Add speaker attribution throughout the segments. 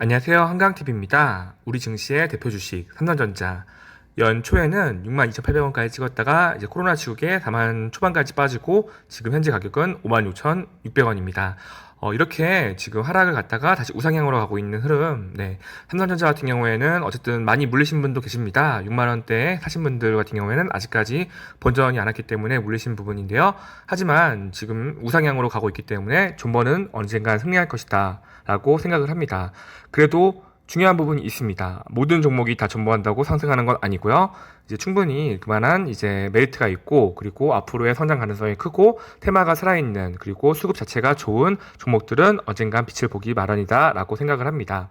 Speaker 1: 안녕하세요. 한강TV입니다. 우리 증시의 대표 주식 삼성전자 연초에는 62,800원까지 찍었다가 이제 코로나 시국에 4만 초반까지 빠지고 지금 현재 가격은 56,600원입니다. 이렇게 지금 하락을 갔다가 다시 우상향으로 가고 있는 흐름. 네. 삼성전자 같은 경우에는 어쨌든 많이 물리신 분도 계십니다. 6만 원대에 사신 분들 같은 경우에는 아직까지 본전이 안 왔기 때문에 물리신 부분인데요. 하지만 지금 우상향으로 가고 있기 때문에 존버는 언젠간 승리할 것이다 라고 생각을 합니다. 그래도 중요한 부분이 있습니다. 모든 종목이 다 존버한다고 상승하는 건 아니고요. 이제 충분히 그만한 이제 메리트가 있고, 그리고 앞으로의 성장 가능성이 크고, 테마가 살아있는, 그리고 수급 자체가 좋은 종목들은 언젠간 빛을 보기 마련이다라고 생각을 합니다.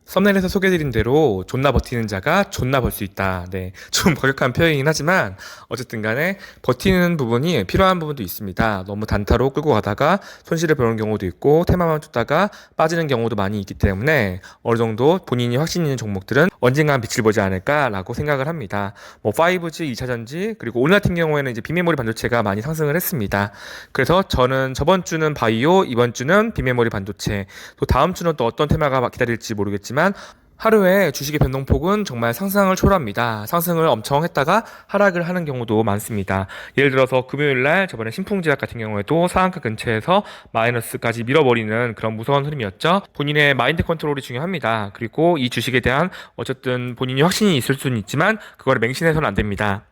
Speaker 1: 썸네일에서 소개해드린 대로 존나 버티는 자가 존나 벌 수 있다. 네, 좀 과격한 표현이긴 하지만 어쨌든 간에 버티는 부분이 필요한 부분도 있습니다. 너무 단타로 끌고 가다가 손실을 보는 경우도 있고 테마만 쫓다가 빠지는 경우도 많이 있기 때문에 어느 정도 본인이 확신 있는 종목들은 언젠간 빛을 보지 않을까라고 생각을 합니다. 뭐 5G, 2차전지, 그리고 오늘 같은 경우에는 이제 비메모리 반도체가 많이 상승을 했습니다. 그래서 저는 저번 주는 바이오, 이번 주는 비메모리 반도체, 또 다음 주는 또 어떤 테마가 기다릴지 모르겠지만 하루에 주식의 변동폭은 정말 상상을 초월합니다. 상승을 엄청 했다가 하락을 하는 경우도 많습니다. 예를 들어서 금요일날 저번에 신풍제약 같은 경우에도 상한가 근처에서 마이너스까지 밀어버리는 그런 무서운 흐름이었죠. 본인의 마인드 컨트롤이 중요합니다. 그리고 이 주식에 대한 어쨌든 본인이 확신이 있을 수는 있지만 그거를 맹신해서는 안 됩니다.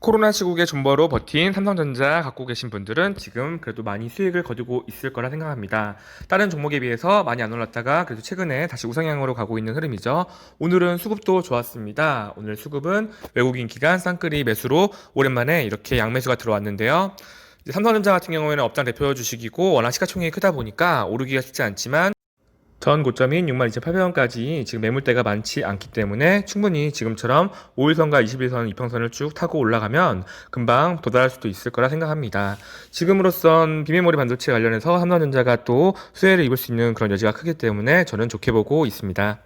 Speaker 1: 코로나 시국에 존버로 버틴 삼성전자 갖고 계신 분들은 지금 그래도 많이 수익을 거두고 있을 거라 생각합니다. 다른 종목에 비해서 많이 안 올랐다가 그래도 최근에 다시 우상향으로 가고 있는 흐름이죠. 오늘은 수급도 좋았습니다. 오늘 수급은 외국인 기관 쌍끌이 매수로 오랜만에 이렇게 양매수가 들어왔는데요. 이제 삼성전자 같은 경우에는 업장 대표 주식이고 워낙 시가총액이 크다 보니까 오르기가 쉽지 않지만 전 고점인 62,800원까지 지금 매물대가 많지 않기 때문에 충분히 지금처럼 5일선과 21선 이평선을 쭉 타고 올라가면 금방 도달할 수도 있을 거라 생각합니다. 지금으로선 비메모리 반도체 관련해서 삼성전자가 또 수혜를 입을 수 있는 그런 여지가 크기 때문에 저는 좋게 보고 있습니다.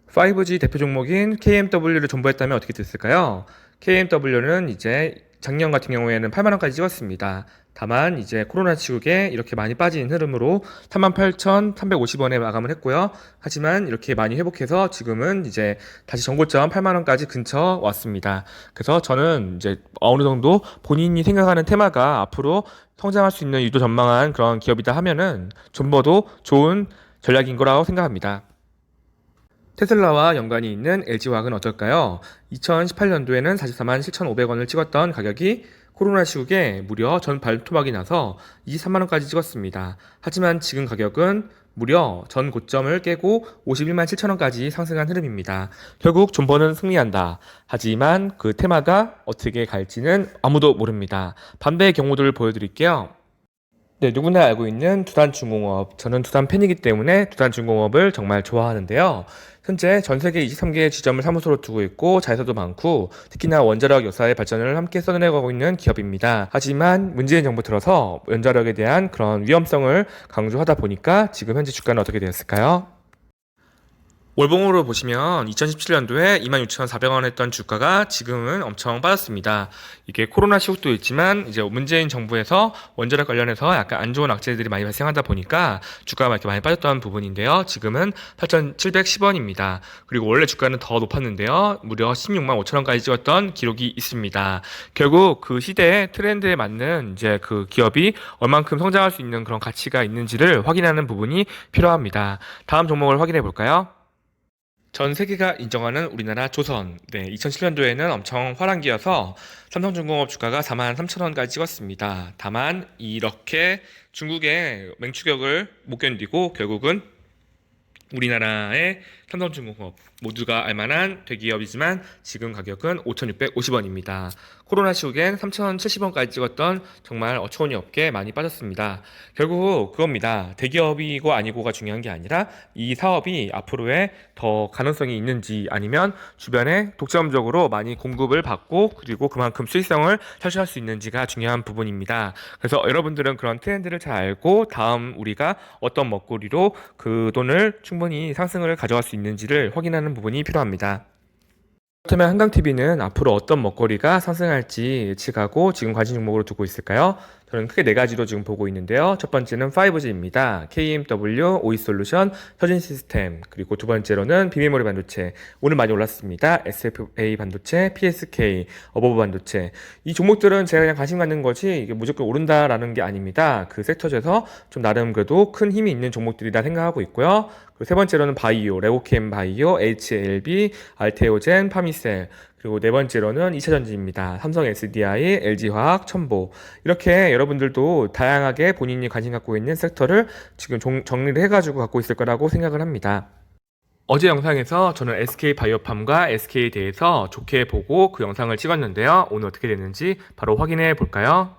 Speaker 1: 5G 대표 종목인 KMW를 존버했다면 어떻게 됐을까요? KMW는 이제 작년 같은 경우에는 8만원까지 찍었습니다. 다만 이제 코로나 시국에 이렇게 많이 빠진 흐름으로 38,350원에 마감을 했고요. 하지만 이렇게 많이 회복해서 지금은 이제 다시 전고점 8만원까지 근처 왔습니다. 그래서 저는 이제 어느 정도 본인이 생각하는 테마가 앞으로 성장할 수 있는 유도 전망한 그런 기업이다 하면은 존버도 좋은 전략인 거라고 생각합니다. 테슬라와 연관이 있는 LG화학은 어떨까요? 2018년도에는 44만 7,500원을 찍었던 가격이 코로나 시국에 무려 전 발토막이 나서 23만원까지 찍었습니다. 하지만 지금 가격은 무려 전 고점을 깨고 51만 7천원까지 상승한 흐름입니다. 결국 존버는 승리한다. 하지만 그 테마가 어떻게 갈지는 아무도 모릅니다. 반대의 경우들을 보여드릴게요. 네, 누구나 알고 있는 두단중공업. 저는 두단 팬이기 때문에 두단중공업을 정말 좋아하는데요. 현재 전 세계 23개의 지점을 사무소로 두고 있고 자회사도 많고 특히나 원자력 여사의 발전을 함께 써내가고 있는 기업입니다. 하지만 문재인 정부 들어서 원자력에 대한 그런 위험성을 강조하다 보니까 지금 현재 주가는 어떻게 되었을까요? 월봉으로 보시면 2017년도에 26,400원 했던 주가가 지금은 엄청 빠졌습니다. 이게 코로나 시국도 있지만 이제 문재인 정부에서 원자력 관련해서 약간 안 좋은 악재들이 많이 발생하다 보니까 주가가 이렇게 많이 빠졌던 부분인데요. 지금은 8,710원입니다. 그리고 원래 주가는 더 높았는데요. 무려 16만 5천원까지 찍었던 기록이 있습니다. 결국 그 시대의 트렌드에 맞는 이제 그 기업이 얼만큼 성장할 수 있는 그런 가치가 있는지를 확인하는 부분이 필요합니다. 다음 종목을 확인해 볼까요? 전 세계가 인정하는 우리나라 조선. 네, 2007년도에는 엄청 화랑기여서 삼성중공업 주가가 43,000원까지 찍었습니다. 다만 이렇게 중국의 맹추격을 못 견디고 결국은 우리나라의 삼성중공업 모두가 알만한 대기업이지만 지금 가격은 5,650원입니다. 코로나 시국엔 3,070원까지 찍었던 정말 어처구니 없게 많이 빠졌습니다. 결국 그겁니다. 대기업이고 아니고가 중요한 게 아니라 이 사업이 앞으로의 더 가능성이 있는지 아니면 주변에 독점적으로 많이 공급을 받고 그리고 그만큼 수익성을 창출할 수 있는지가 중요한 부분입니다. 그래서 여러분들은 그런 트렌드를 잘 알고 다음 우리가 어떤 먹거리로 그 돈을 충분히 상승을 가져갈 수 있는지를 확인하는 부분이 필요합니다. 그렇다면 한강TV는 앞으로 어떤 먹거리가 상승할지 예측하고 지금 관심 종목으로 두고 있을까요? 저는 크게 네 가지로 지금 보고 있는데요. 첫 번째는 5G입니다. KMW, 오이솔루션, 현진시스템, 그리고 두 번째로는 비메모리 반도체, 오늘 많이 올랐습니다. SFA 반도체, PSK, 어버브 반도체. 이 종목들은 제가 그냥 관심 갖는 거지 이게 무조건 오른다라는 게 아닙니다. 그 섹터에서 좀 나름 그래도 큰 힘이 있는 종목들이다 생각하고 있고요. 그리고 세 번째로는 바이오, 레고캠 바이오, HLB, 알테오젠, 파미셀. 그리고 네 번째로는 2차전지입니다. 삼성 SDI, LG화학, 첨보. 이렇게 여러분들도 다양하게 본인이 관심 갖고 있는 섹터를 지금 정리를 해가지고 갖고 있을 거라고 생각을 합니다. 어제 영상에서 저는 SK바이오팜과 SK에 대해서 좋게 보고 그 영상을 찍었는데요. 오늘 어떻게 됐는지 바로 확인해 볼까요?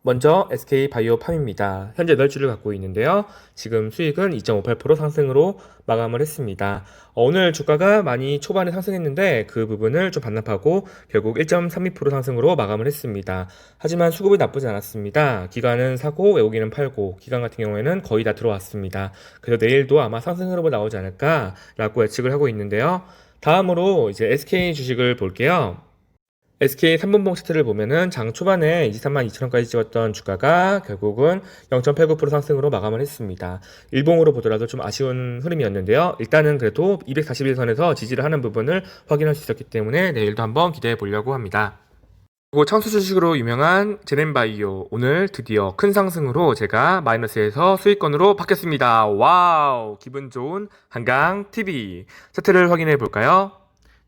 Speaker 1: 먼저 SK바이오팜입니다. 현재 8주를 갖고 있는데요. 지금 수익은 2.58% 상승으로 마감을 했습니다. 오늘 주가가 많이 초반에 상승했는데 그 부분을 좀 반납하고 결국 1.32% 상승으로 마감을 했습니다. 하지만 수급이 나쁘지 않았습니다. 기관은 사고 외국인은 팔고 기관 같은 경우에는 거의 다 들어왔습니다. 그래서 내일도 아마 상승 흐름이 나오지 않을까라고 예측을 하고 있는데요. 다음으로 이제 SK 주식을 볼게요. SK 3분봉 차트를 보면은 장 초반에 23만 2천원까지 찍었던 주가가 결국은 0.89% 상승으로 마감을 했습니다. 일봉으로 보더라도 좀 아쉬운 흐름이었는데요. 일단은 그래도 241선에서 지지를 하는 부분을 확인할 수 있었기 때문에 내일도 한번 기대해 보려고 합니다. 그리고 창수 주식으로 유명한 제넨바이오 오늘 드디어 큰 상승으로 제가 마이너스에서 수익권으로 바뀌었습니다. 와우, 기분 좋은 한강TV 차트를 확인해 볼까요?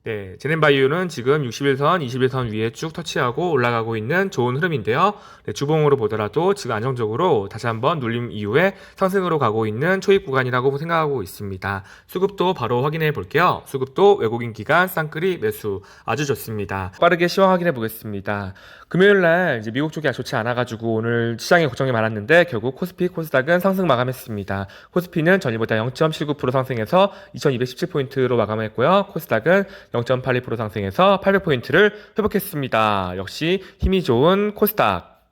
Speaker 1: 네, 제넨바이오는 지금 61선, 21선 위에 쭉 터치하고 올라가고 있는 좋은 흐름인데요. 네, 주봉으로 보더라도 지금 안정적으로 다시 한번 눌림 이후에 상승으로 가고 있는 초입 구간이라고 생각하고 있습니다. 수급도 바로 확인해 볼게요. 수급도 외국인 기관 쌍끌이 매수 아주 좋습니다. 빠르게 시황 확인해 보겠습니다. 금요일날 이제 미국 쪽이 좋지 않아가지고 오늘 시장에 걱정이 많았는데 결국 코스피, 코스닥은 상승 마감했습니다. 코스피는 전일보다 0.79% 상승해서 2217포인트로 마감했고요. 코스닥은 0.82% 상승해서 800포인트를 회복했습니다. 역시 힘이 좋은 코스닥.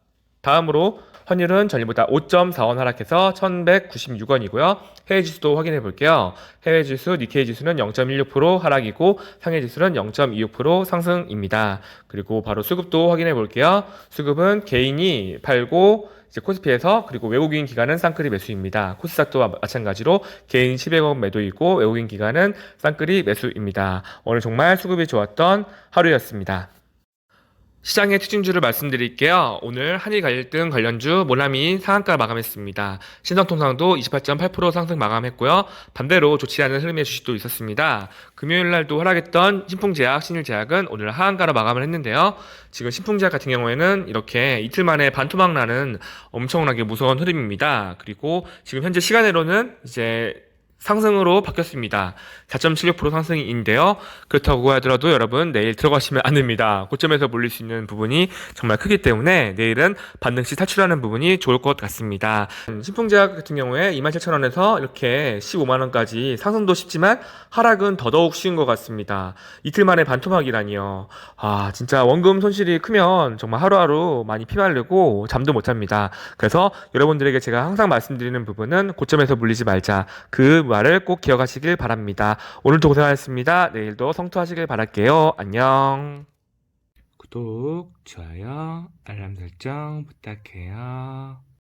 Speaker 1: 다음으로 환율은 전일보다 5.4원 하락해서 1196원이고요. 해외 지수도 확인해 볼게요. 해외 지수 니케이 지수는 0.16% 하락이고 상해 지수는 0.26% 상승입니다. 그리고 바로 수급도 확인해 볼게요. 수급은 개인이 팔고 이제 코스피에서 그리고 외국인 기관은 쌍끌이 매수입니다. 코스닥도 마찬가지로 개인 1000억 매도이고 외국인 기관은 쌍끌이 매수입니다. 오늘 정말 수급이 좋았던 하루였습니다. 시장의 특징주를 말씀드릴게요. 오늘 한일 갈등 관련주 모나미 상한가 마감했습니다. 신성통상도 28.8% 상승 마감했고요. 반대로 좋지 않은 흐름의 주식도 있었습니다. 금요일 날도 하락했던 신풍제약, 신일제약은 오늘 하한가로 마감을 했는데요. 지금 신풍제약 같은 경우에는 이렇게 이틀 만에 반토막 나는 엄청나게 무서운 흐름입니다. 그리고 지금 현재 시간으로는 이제 상승으로 바뀌었습니다. 4.76% 상승인데요. 그렇다고 하더라도 여러분 내일 들어가시면 안 됩니다. 고점에서 몰릴 수 있는 부분이 정말 크기 때문에 내일은 반등시 탈출하는 부분이 좋을 것 같습니다. 신풍제약 같은 경우에 27,000원에서 이렇게 15만원까지 상승도 쉽지만 하락은 더더욱 쉬운 것 같습니다. 이틀 만에 반토막이라니요. 아, 진짜 원금 손실이 크면 정말 하루하루 많이 피말르고 잠도 못 잡니다. 그래서 여러분들에게 제가 항상 말씀드리는 부분은 고점에서 물리지 말자. 그 말을 꼭 기억하시길 바랍니다. 오늘도 고생하셨습니다. 내일도 성투하시길 바랄게요. 안녕. 구독, 좋아요, 알람 설정 부탁해요.